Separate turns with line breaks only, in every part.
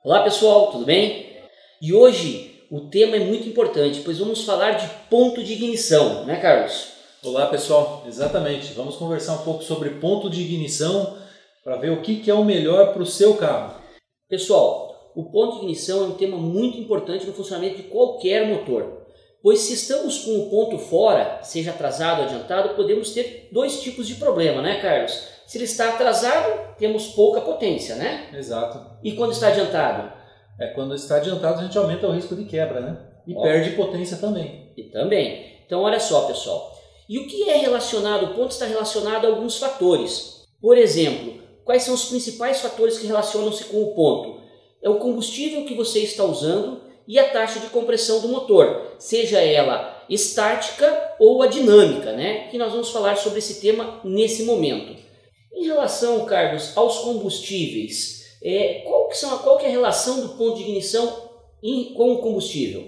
Olá pessoal, tudo bem? E hoje o tema é muito importante, pois vamos falar de ponto de ignição, né, Carlos?
Olá pessoal, exatamente. Vamos conversar um pouco sobre ponto de ignição para ver o que é o melhor para o seu carro.
Pessoal, o ponto de ignição é um tema muito importante no funcionamento de qualquer motor, pois se estamos com o ponto fora, seja atrasado ou adiantado, podemos ter dois tipos de problema, né, Carlos? Se ele está atrasado, temos pouca potência, né?
Exato.
E quando está adiantado?
Quando está adiantado a gente aumenta o risco de quebra, né? E perde potência também.
E também. Então olha só, pessoal. E o que é relacionado, o ponto está relacionado a alguns fatores. Por exemplo, quais são os principais fatores que relacionam-se com o ponto? É o combustível que você está usando e a taxa de compressão do motor, seja ela estática ou a dinâmica, né? Que nós vamos falar sobre esse tema nesse momento. Em relação, Carlos, aos combustíveis, qual que é a relação do ponto de ignição com o combustível?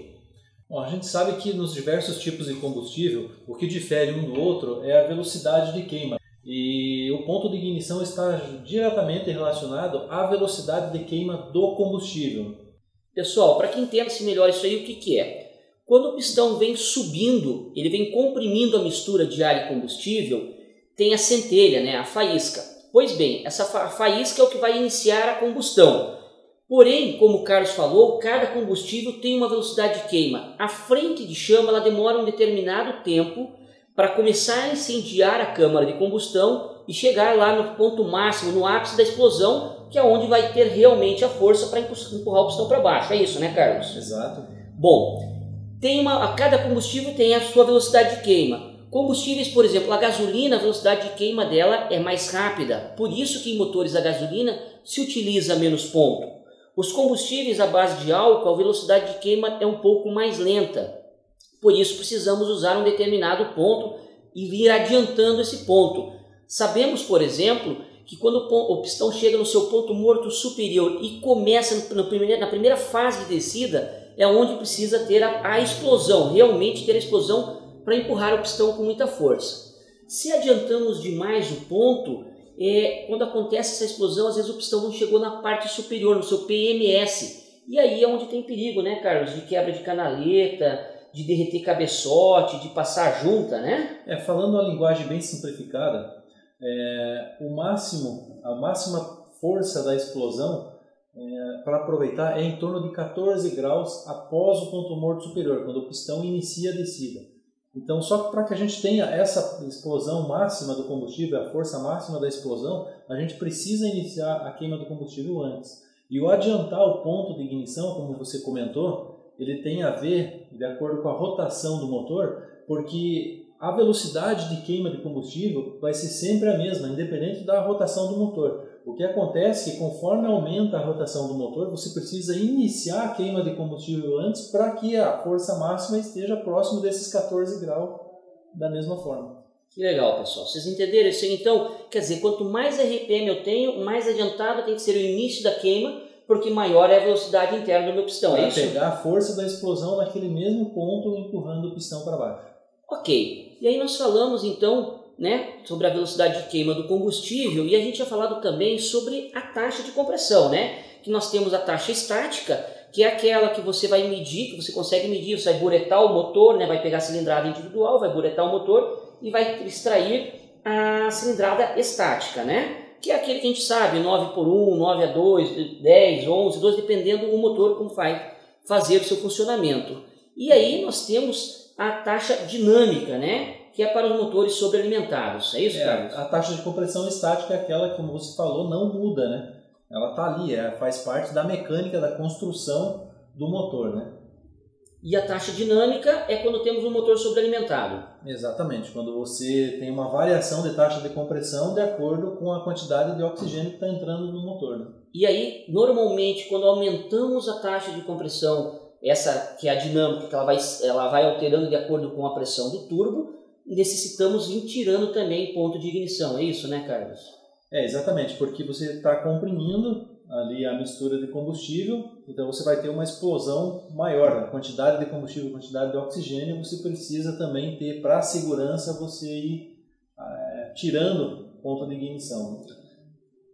Bom, a gente sabe que nos diversos tipos de combustível, o que difere um do outro é a velocidade de queima. E o ponto de ignição está diretamente relacionado à velocidade de queima do combustível.
Pessoal, para que entenda-se melhor isso aí, o que é? Quando o pistão vem subindo, ele vem comprimindo a mistura de ar e combustível, tem a centelha, né, a faísca. Pois bem, essa faísca é o que vai iniciar a combustão. Porém, como o Carlos falou, cada combustível tem uma velocidade de queima. A frente de chama ela demora um determinado tempo para começar a incendiar a câmara de combustão e chegar lá no ponto máximo, no ápice da explosão, que é onde vai ter realmente a força para empurrar o pistão para baixo. É isso, né, Carlos?
Exato.
Bom, cada combustível tem a sua velocidade de queima. Combustíveis, por exemplo, a gasolina, a velocidade de queima dela é mais rápida. Por isso que em motores a gasolina se utiliza menos ponto. Os combustíveis à base de álcool, a velocidade de queima é um pouco mais lenta. Por isso precisamos usar um determinado ponto e vir adiantando esse ponto. Sabemos, por exemplo, que quando o pistão chega no seu ponto morto superior e começa na primeira fase de descida, é onde precisa ter a explosão, realmente ter a explosão para empurrar o pistão com muita força. Se adiantamos demais o ponto, quando acontece essa explosão, às vezes o pistão não chegou na parte superior, no seu PMS. E aí é onde tem perigo, né, Carlos? De quebra de canaleta, de derreter cabeçote, de passar junta, né?
Falando uma linguagem bem simplificada, a máxima força da explosão para aproveitar é em torno de 14 graus após o ponto morto superior, quando o pistão inicia a descida. Então, só que para que a gente tenha essa explosão máxima do combustível, a força máxima da explosão, a gente precisa iniciar a queima do combustível antes. E o adiantar o ponto de ignição, como você comentou, ele tem a ver, de acordo com a rotação do motor, porque a velocidade de queima de combustível vai ser sempre a mesma, independente da rotação do motor. O que acontece é que conforme aumenta a rotação do motor, você precisa iniciar a queima de combustível antes para que a força máxima esteja próximo desses 14 graus da mesma forma.
Que legal, pessoal. Vocês entenderam isso aí? Então, quer dizer, quanto mais RPM eu tenho, mais adiantado tem que ser o início da queima, porque maior é a velocidade interna do meu pistão, é isso?
Para pegar a força da explosão naquele mesmo ponto, empurrando o pistão para baixo.
Ok. E aí nós falamos, então, né, sobre a velocidade de queima do combustível, e a gente tinha falado também sobre a taxa de compressão, né? Que nós temos a taxa estática, que é aquela que você vai medir, que você consegue medir, você vai buretar o motor, né? Vai pegar a cilindrada individual, vai buretar o motor e vai extrair a cilindrada estática, né? Que é aquele que a gente sabe, 9x1, 9x2, 10, 11, 12, dependendo do motor como vai fazer o seu funcionamento. E aí nós temos a taxa dinâmica, né? Que é para os motores sobrealimentados. É isso, Carlos?
A taxa de compressão estática é aquela que, como você falou, não muda, né? Ela está ali, faz parte da mecânica da construção do motor, né?
E a taxa dinâmica é quando temos um motor sobrealimentado.
Exatamente, quando você tem uma variação de taxa de compressão de acordo com a quantidade de oxigênio que está entrando no motor, né?
E aí, normalmente, quando aumentamos a taxa de compressão, essa que é a dinâmica, que ela vai alterando de acordo com a pressão do turbo, necessitamos vir tirando também ponto de ignição, é isso, né, Carlos?
Exatamente, porque você está comprimindo ali a mistura de combustível, então você vai ter uma explosão maior, a quantidade de combustível, quantidade de oxigênio, você precisa também ter, para a segurança, você ir tirando ponto de ignição.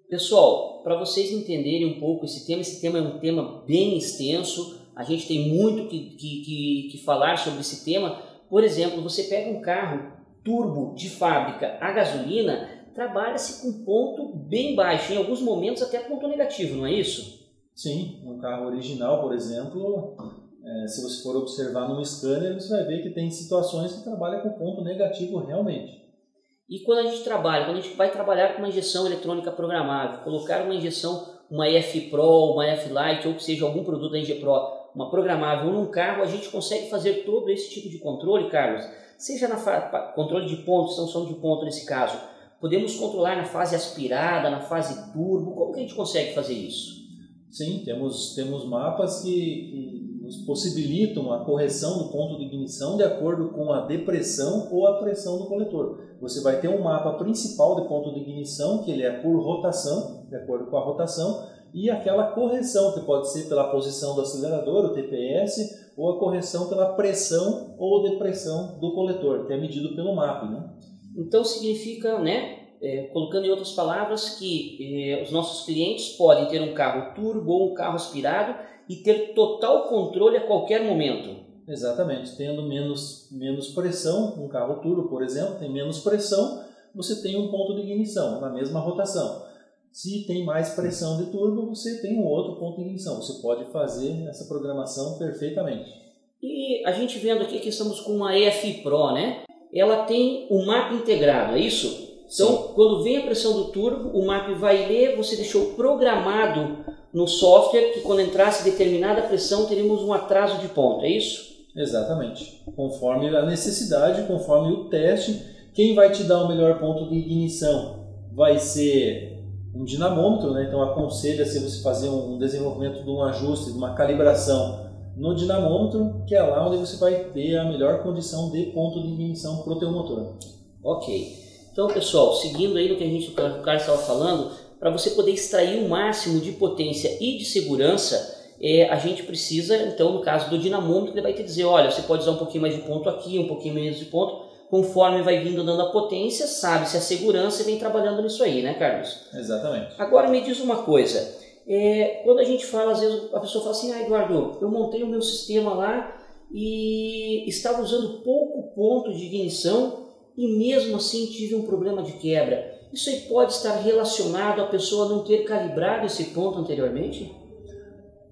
Pessoal, para vocês entenderem um pouco esse tema é um tema bem extenso, a gente tem muito que falar sobre esse tema. Por exemplo, você pega um carro turbo de fábrica a gasolina, trabalha-se com ponto bem baixo, em alguns momentos até ponto negativo, não é isso?
Sim, um carro original, por exemplo, se você for observar no scanner, você vai ver que tem situações que trabalha com ponto negativo realmente.
E quando a gente vai trabalhar com uma injeção eletrônica programável, colocar uma injeção, uma EF Pro, uma EF Lite, ou que seja algum produto da ENGE Pro, uma programável num carro, a gente consegue fazer todo esse tipo de controle, Carlos, seja na controle de ponto, extensão de ponto nesse caso, podemos controlar na fase aspirada, na fase turbo, como que a gente consegue fazer isso?
Sim, temos mapas que nos possibilitam a correção do ponto de ignição de acordo com a depressão ou a pressão do coletor. Você vai ter um mapa principal de ponto de ignição, que ele é por rotação, de acordo com a rotação, e aquela correção, que pode ser pela posição do acelerador, o TPS, ou a correção pela pressão ou depressão do coletor, que é medido pelo mapa, né?
Então significa, colocando em outras palavras, que os nossos clientes podem ter um carro turbo ou um carro aspirado e ter total controle a qualquer momento.
Exatamente, tendo menos pressão, um carro turbo, por exemplo, tem menos pressão, você tem um ponto de ignição na mesma rotação. Se tem mais pressão de turbo, você tem um outro ponto de ignição. Você pode fazer essa programação perfeitamente.
E a gente vendo aqui que estamos com uma EF Pro, né? Ela tem o mapa integrado, é isso? Então, sim, quando vem a pressão do turbo, o mapa vai ler, você deixou programado no software que quando entrasse determinada pressão, teríamos um atraso de ponto, é isso?
Exatamente. Conforme a necessidade, conforme o teste, quem vai te dar o melhor ponto de ignição vai ser um dinamômetro, né? Então aconselha-se você fazer um desenvolvimento de um ajuste, de uma calibração no dinamômetro, que é lá onde você vai ter a melhor condição de ponto de ignição para o teu motor.
Ok. Então, pessoal, seguindo aí no que o Carlos estava falando, para você poder extrair o máximo de potência e de segurança, a gente precisa, então, no caso do dinamômetro, ele vai te dizer, olha, você pode usar um pouquinho mais de ponto aqui, um pouquinho menos de ponto, conforme vai vindo dando a potência, sabe-se a segurança e vem trabalhando nisso aí, né, Carlos?
Exatamente.
Agora me diz uma coisa, quando a gente fala, às vezes a pessoa fala assim, Eduardo, eu montei o meu sistema lá e estava usando pouco ponto de ignição e mesmo assim tive um problema de quebra. Isso aí pode estar relacionado à pessoa não ter calibrado esse ponto anteriormente?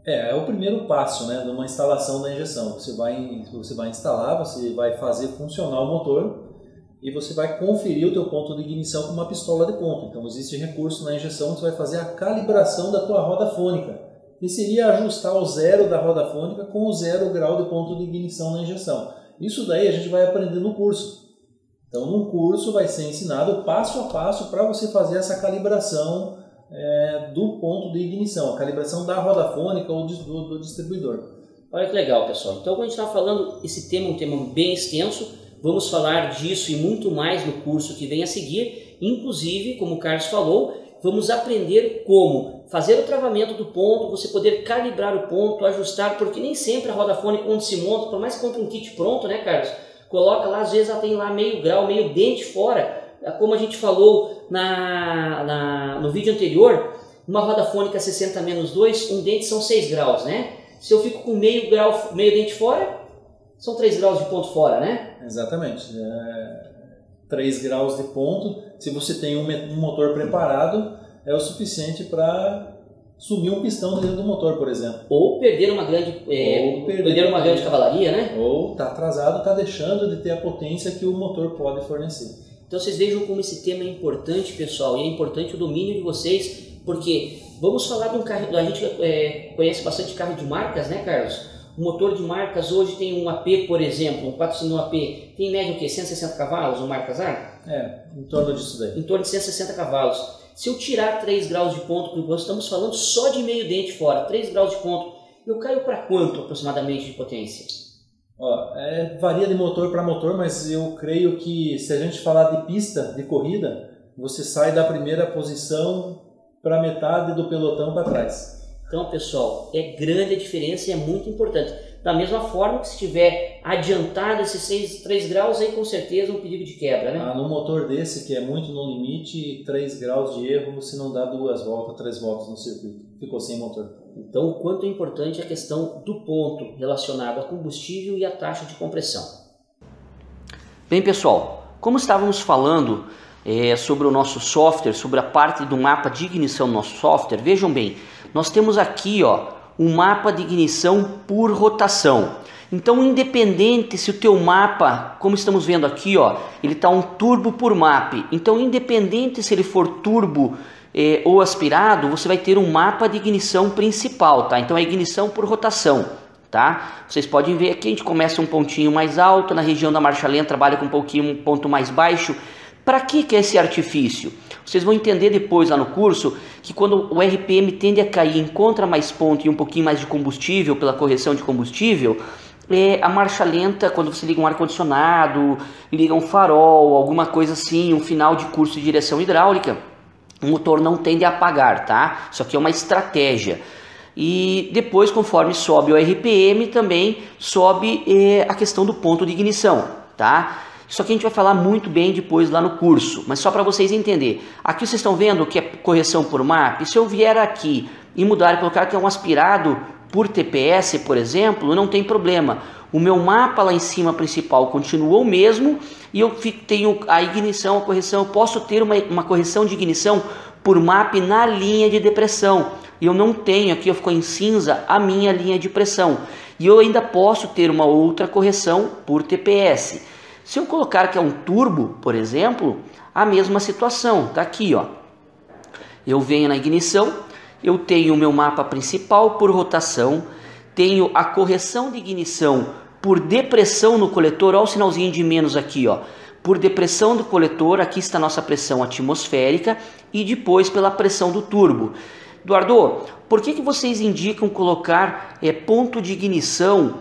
É o primeiro passo, né, de uma instalação da injeção. Você vai instalar, você vai fazer funcionar o motor e você vai conferir o teu ponto de ignição com uma pistola de ponto. Então existe recurso na injeção que você vai fazer a calibração da tua roda fônica, que seria ajustar o zero da roda fônica com o 0 grau de ponto de ignição na injeção. Isso daí a gente vai aprender no curso. Então no curso vai ser ensinado passo a passo para você fazer essa calibração do ponto de ignição, a calibração da roda fônica ou do distribuidor.
Olha que legal, pessoal. Então, quando a gente está falando, esse tema é um tema bem extenso, vamos falar disso e muito mais no curso que vem a seguir. Inclusive, como o Carlos falou, vamos aprender como fazer o travamento do ponto, você poder calibrar o ponto, ajustar, porque nem sempre a roda fônica, onde se monta, por mais que compre um kit pronto, né, Carlos? Coloca lá, às vezes ela tem lá meio grau, meio dente fora. Como a gente falou no vídeo anterior, uma roda fônica 60-2, um dente são 6 graus, né? Se eu fico com meio dente fora, são 3 graus de ponto fora, né?
Exatamente. 3 graus de ponto, se você tem um motor preparado, é o suficiente para sumir um pistão dentro do motor, por exemplo.
Ou perder uma grande, grande cavalaria, né?
Ou está atrasado, está deixando de ter a potência que o motor pode fornecer.
Então vocês vejam como esse tema é importante, pessoal, e é importante o domínio de vocês, porque vamos falar de um carro, a gente conhece bastante carro de marcas, né, Carlos? O motor de marcas hoje tem um AP, por exemplo, um 4-cilindro AP, tem em média o quê? 160 cavalos, um marcas A?
Em torno disso daí.
Em torno de 160 cavalos. Se eu tirar 3 graus de ponto, nós estamos falando só de meio dente fora, 3 graus de ponto, eu caio para quanto aproximadamente de potência?
Varia de motor para motor, mas eu creio que se a gente falar de pista, de corrida, você sai da primeira posição para metade do pelotão para trás.
Então, pessoal, é grande a diferença e é muito importante. Da mesma forma que se tiver adiantado esses 3 graus, aí com certeza é um perigo de quebra, né?
No motor desse, que é muito no limite, 3 graus de erro se não dá 2 voltas, 3 voltas no circuito. Ficou sem motor.
Então, o quanto é importante a questão do ponto relacionado a combustível e a taxa de compressão. Bem, pessoal, como estávamos falando sobre o nosso software, sobre a parte do mapa de ignição do nosso software, vejam bem, nós temos aqui um mapa de ignição por rotação. Então, independente se o teu mapa, como estamos vendo aqui, ele está um turbo por map. Então, independente se ele for turbo ou aspirado, você vai ter um mapa de ignição principal, tá? Então, é ignição por rotação, tá? Vocês podem ver aqui, a gente começa um pontinho mais alto, na região da marcha lenta trabalha com um ponto mais baixo. Para que é esse artifício? Vocês vão entender depois lá no curso que quando o RPM tende a cair, encontra mais ponto e um pouquinho mais de combustível pela correção de combustível, a marcha lenta, quando você liga um ar-condicionado, liga um farol, alguma coisa assim, um final de curso de direção hidráulica, o motor não tende a apagar, tá? Isso aqui é uma estratégia. E depois, conforme sobe o RPM, também sobe a questão do ponto de ignição, tá? Isso aqui a gente vai falar muito bem depois lá no curso, mas só para vocês entenderem. Aqui vocês estão vendo que é correção por map. Se eu vier aqui e mudar e colocar que é um aspirado por TPS, por exemplo, não tem problema. O meu mapa lá em cima principal continua o mesmo e eu tenho a ignição, a correção. Eu posso ter uma correção de ignição por map na linha de depressão. E eu não tenho, aqui ficou em cinza, a minha linha de pressão. E eu ainda posso ter uma outra correção por TPS. Se eu colocar que é um turbo, por exemplo, a mesma situação, tá aqui, Eu venho na ignição, eu tenho o meu mapa principal por rotação, tenho a correção de ignição por depressão no coletor, olha o sinalzinho de menos aqui, por depressão do coletor, aqui está a nossa pressão atmosférica e depois pela pressão do turbo. Eduardo, por que vocês indicam colocar ponto de ignição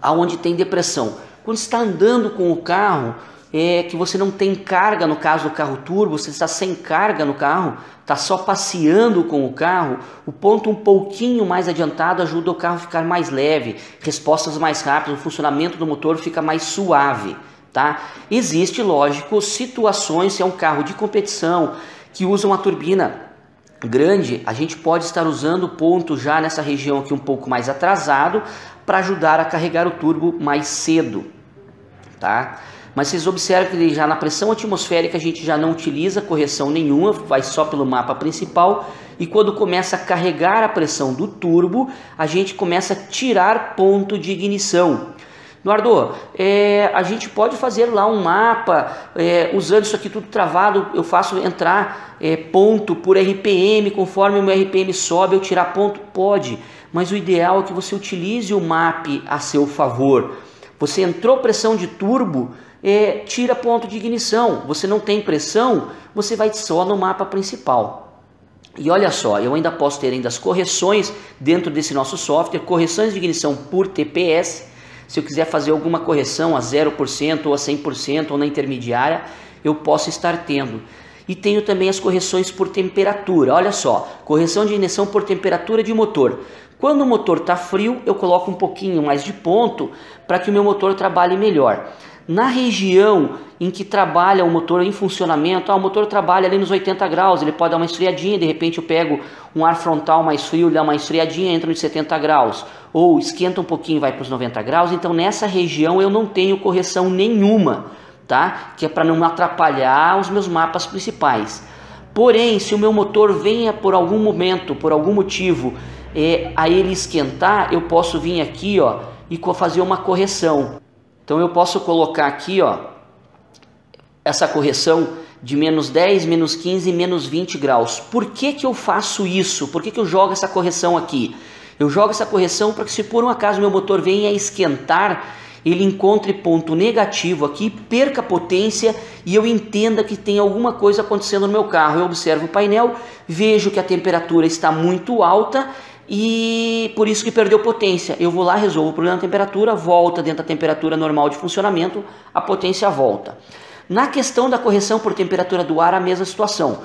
aonde tem depressão? Quando você está andando com o carro, que você não tem carga, no caso do carro turbo, você está sem carga no carro, está só passeando com o carro, o ponto um pouquinho mais adiantado ajuda o carro a ficar mais leve, respostas mais rápidas, o funcionamento do motor fica mais suave, tá? Existe, lógico, situações, se é um carro de competição, que usa uma turbina grande, a gente pode estar usando o ponto já nessa região aqui um pouco mais atrasado, para ajudar a carregar o turbo mais cedo, tá? Mas vocês observam que já na pressão atmosférica a gente já não utiliza correção nenhuma, vai só pelo mapa principal, e quando começa a carregar a pressão do turbo, a gente começa a tirar ponto de ignição. Eduardo, a gente pode fazer lá um mapa, usando isso aqui tudo travado, eu faço entrar ponto por RPM, conforme o meu RPM sobe, eu tirar ponto? Pode, mas o ideal é que você utilize o map a seu favor. Você entrou pressão de turbo, tira ponto de ignição. Você não tem pressão, você vai só no mapa principal. E olha só, eu ainda posso ter ainda as correções dentro desse nosso software, correções de ignição por TPS. Se eu quiser fazer alguma correção a 0% ou a 100% ou na intermediária, eu posso estar tendo. E tenho também as correções por temperatura. Olha só, correção de ignição por temperatura de motor. Quando o motor está frio, eu coloco um pouquinho mais de ponto para que o meu motor trabalhe melhor. Na região em que trabalha o motor em funcionamento, o motor trabalha ali nos 80 graus, ele pode dar uma esfriadinha, de repente eu pego um ar frontal mais frio, dá uma esfriadinha, entra nos 70 graus, ou esquenta um pouquinho e vai para os 90 graus, então nessa região eu não tenho correção nenhuma, tá? Que é para não atrapalhar os meus mapas principais. Porém, se o meu motor venha por algum momento, por algum motivo, a ele esquentar, eu posso vir aqui e fazer uma correção. Então eu posso colocar aqui essa correção de menos 10, menos 15, menos 20 graus. Por que eu faço isso? Por que eu jogo essa correção aqui? Eu jogo essa correção para que, se por um acaso meu motor venha a esquentar, ele encontre ponto negativo aqui, perca potência e eu entenda que tem alguma coisa acontecendo no meu carro. Eu observo o painel, vejo que a temperatura está muito alta e por isso que perdeu potência. Eu vou lá, resolvo o problema da temperatura, volta dentro da temperatura normal de funcionamento, a potência volta. Na questão da correção por temperatura do ar, a mesma situação.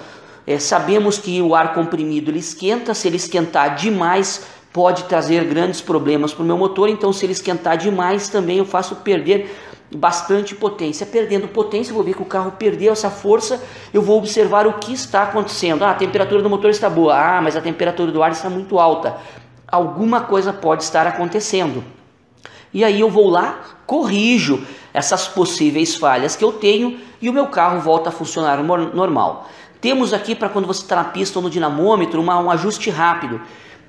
Sabemos que o ar comprimido ele esquenta, se ele esquentar demais pode trazer grandes problemas para o meu motor, então se ele esquentar demais também eu faço perder bastante potência. Perdendo potência, eu vou ver que o carro perdeu essa força, eu vou observar o que está acontecendo. A temperatura do motor está boa, mas a temperatura do ar está muito alta. Alguma coisa pode estar acontecendo. E aí eu vou lá, corrijo essas possíveis falhas que eu tenho e o meu carro volta a funcionar normal. Temos aqui, para quando você está na pista ou no dinamômetro, um ajuste rápido.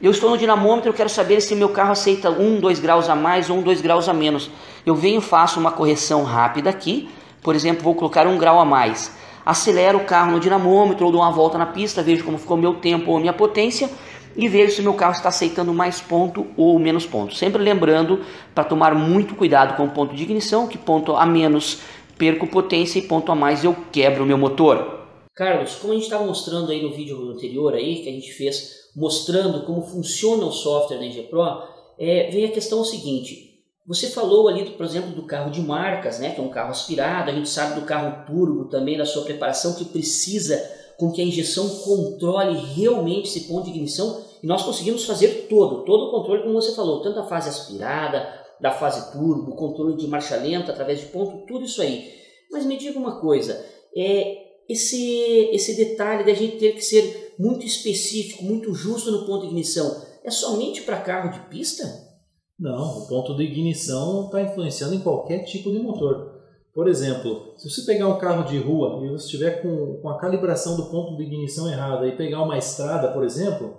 Eu estou no dinamômetro, eu quero saber se meu carro aceita 1, 2 graus a mais ou 1, 2 graus a menos. Eu venho, faço uma correção rápida aqui, por exemplo, vou colocar 1 grau a mais. Acelero o carro no dinamômetro ou dou uma volta na pista, vejo como ficou meu tempo ou minha potência e vejo se meu carro está aceitando mais ponto ou menos ponto. Sempre lembrando para tomar muito cuidado com o ponto de ignição, que ponto a menos perco potência e ponto a mais eu quebro o meu motor. Carlos, como a gente estava mostrando aí no vídeo anterior aí, que a gente fez mostrando como funciona o software da ENGE Pro, vem a questão seguinte. Você falou ali, por exemplo, do carro de marcas, né, que é um carro aspirado, a gente sabe do carro turbo também, da sua preparação, que precisa com que a injeção controle realmente esse ponto de ignição, e nós conseguimos fazer todo o controle, como você falou, tanto a fase aspirada, da fase turbo, controle de marcha lenta através de ponto, tudo isso aí. Mas me diga uma coisa, esse detalhe da gente ter que ser muito específico, muito justo no ponto de ignição, é somente para carro de pista?
Não, o ponto de ignição está influenciando em qualquer tipo de motor. Por exemplo, se você pegar um carro de rua e você estiver com a calibração do ponto de ignição errada e pegar uma estrada, por exemplo,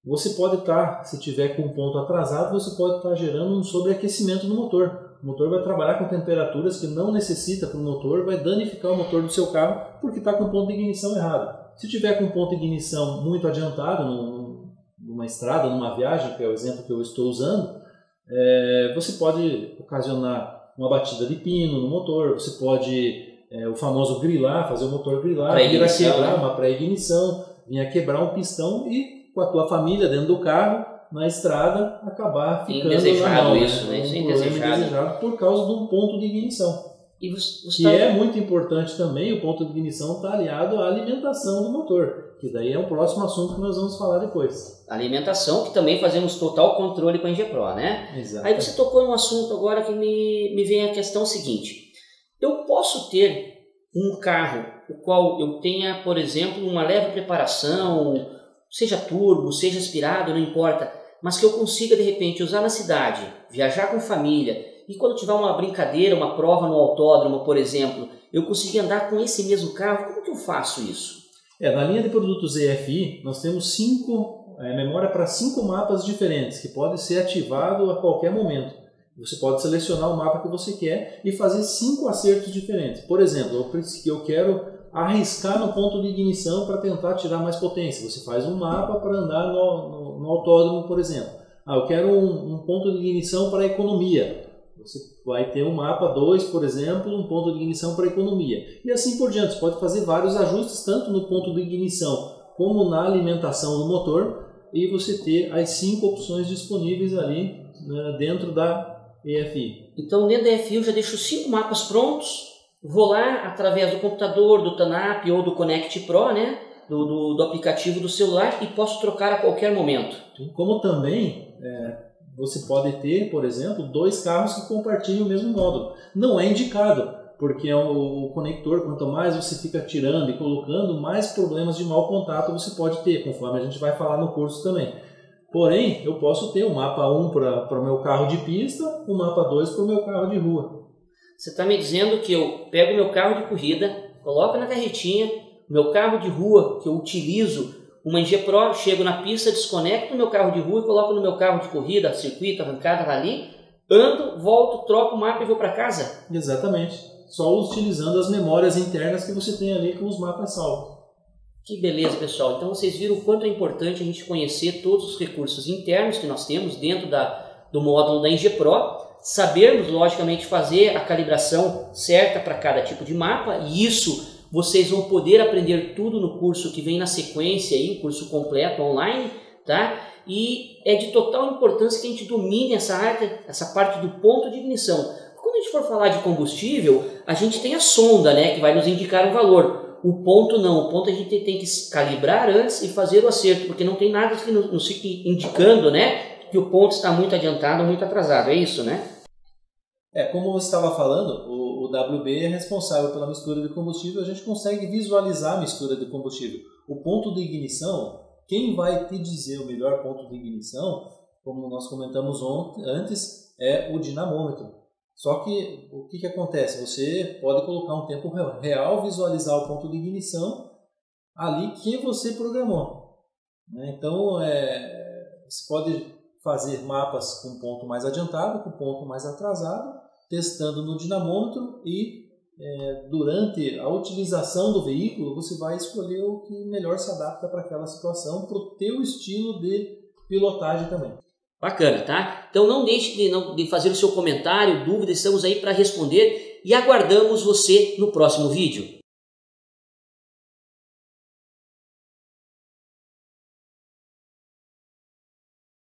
você pode estar, se tiver com um ponto atrasado, você pode estar gerando um sobreaquecimento no motor. O motor vai trabalhar com temperaturas que não necessita para o motor, vai danificar o motor do seu carro porque está com o ponto de ignição errado. Se tiver com um ponto de ignição muito adiantado, numa estrada, numa viagem, que é o exemplo que eu estou usando, você pode ocasionar uma batida de pino no motor, você pode, o famoso grilar, fazer o motor grilar, vir a quebrar uma pré-ignição, vir a quebrar um pistão e com a tua família dentro do carro, na estrada, acabar ficando
indesejado
na mão,
isso, né? Isso é indesejado
por causa de um ponto de ignição.
E você
é muito importante também, o ponto de ignição está aliado à alimentação do motor, que daí é o próximo assunto que nós vamos falar depois.
Alimentação, que também fazemos total controle com a ENGE Pro, né?
Exato.
Aí você tocou num assunto agora que me vem a questão seguinte. Eu posso ter um carro o qual eu tenha, por exemplo, uma leve preparação, seja turbo, seja aspirado, não importa, mas que eu consiga de repente usar na cidade, viajar com família, e quando tiver uma brincadeira, uma prova no autódromo, por exemplo, eu conseguir andar com esse mesmo carro, como que eu faço isso?
Na linha de produtos EFI, nós temos memória para 5 mapas diferentes, que pode ser ativado a qualquer momento. Você pode selecionar o mapa que você quer e fazer 5 acertos diferentes. Por exemplo, eu quero arriscar no ponto de ignição para tentar tirar mais potência. Você faz um mapa para andar no autódromo, por exemplo. Eu quero um ponto de ignição para economia. Você vai ter um mapa 2, por exemplo, um ponto de ignição para economia. E assim por diante. Você pode fazer vários ajustes, tanto no ponto de ignição como na alimentação do motor, e você ter as 5 opções disponíveis ali, né, dentro da EFI.
Então, dentro da EFI eu já deixo 5 mapas prontos, vou lá através do computador, do TANAP ou do Connect Pro, né, do aplicativo do celular, e posso trocar a qualquer momento.
Como também você pode ter, por exemplo, 2 carros que compartilham o mesmo módulo. Não é indicado, porque o conector, quanto mais você fica tirando e colocando, mais problemas de mau contato você pode ter, conforme a gente vai falar no curso também. Porém, eu posso ter um mapa 1 para o meu carro de pista, um mapa 2 para o meu carro de rua.
Você está me dizendo que eu pego meu carro de corrida, coloco na carretinha, meu carro de rua, que eu utilizo uma ENGE Pro, chego na pista, desconecto o meu carro de rua e coloco no meu carro de corrida, circuito, arrancada, rally, ando, volto, troco o mapa e vou para casa?
Exatamente. Só utilizando as memórias internas que você tem ali com os mapas salvos.
Que beleza, pessoal. Então vocês viram o quanto é importante a gente conhecer todos os recursos internos que nós temos dentro do módulo da ENGE Pro, sabermos, logicamente, fazer a calibração certa para cada tipo de mapa, e isso vocês vão poder aprender tudo no curso que vem na sequência, aí, um curso completo online, tá? E é de total importância que a gente domine essa parte do ponto de ignição. Quando a gente for falar de combustível, a gente tem a sonda, né, que vai nos indicar um valor. O ponto não, o ponto a gente tem que calibrar antes e fazer o acerto, porque não tem nada que nos fique indicando, né, que o ponto está muito adiantado ou muito atrasado, é isso, né?
Como você estava falando, o WB é responsável pela mistura de combustível, a gente consegue visualizar a mistura de combustível. O ponto de ignição, quem vai te dizer o melhor ponto de ignição, como nós comentamos antes, é o dinamômetro. Só que o que acontece? Você pode colocar um tempo real, visualizar o ponto de ignição ali que você programou. Então, você pode fazer mapas com ponto mais adiantado, com ponto mais atrasado, testando no dinamômetro e durante a utilização do veículo você vai escolher o que melhor se adapta para aquela situação, para o teu estilo de pilotagem também.
Bacana, tá? Então não deixe de fazer o seu comentário, dúvida, estamos aí para responder e aguardamos você no próximo vídeo.